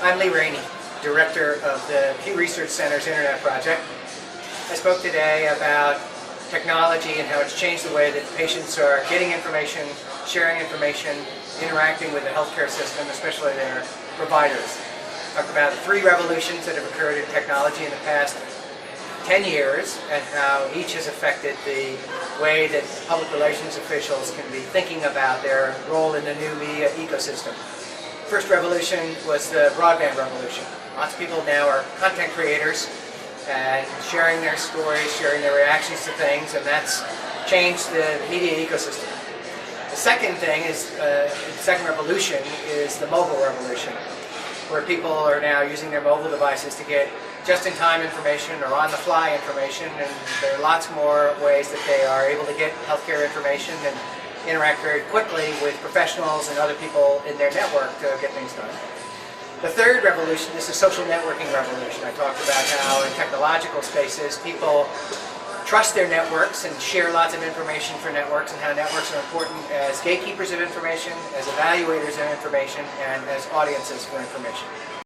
I'm Lee Rainey, Director of the Pew Research Center's Internet Project. I spoke today about technology and how it's changed the way that patients are getting information, sharing information, interacting with the healthcare system, especially their providers. Talked about the three revolutions that have occurred in technology in the past 10 years and how each has affected the way that public relations officials can be thinking about their role in the new media ecosystem. First revolution was the broadband revolution. Lots of people now are content creators and sharing their stories, sharing their reactions to things, and that's changed the media ecosystem. The second thing is, the second revolution is the mobile revolution, where people are now using their mobile devices to get just-in-time information or on-the-fly information, and there are lots more ways that they are able to get healthcare information and interact very quickly with professionals and other people in their network to get things done. The third revolution is the social networking revolution. I talked about how in technological spaces people trust their networks and share lots of information for networks, and how networks are important as gatekeepers of information, as evaluators of information, and as audiences for information.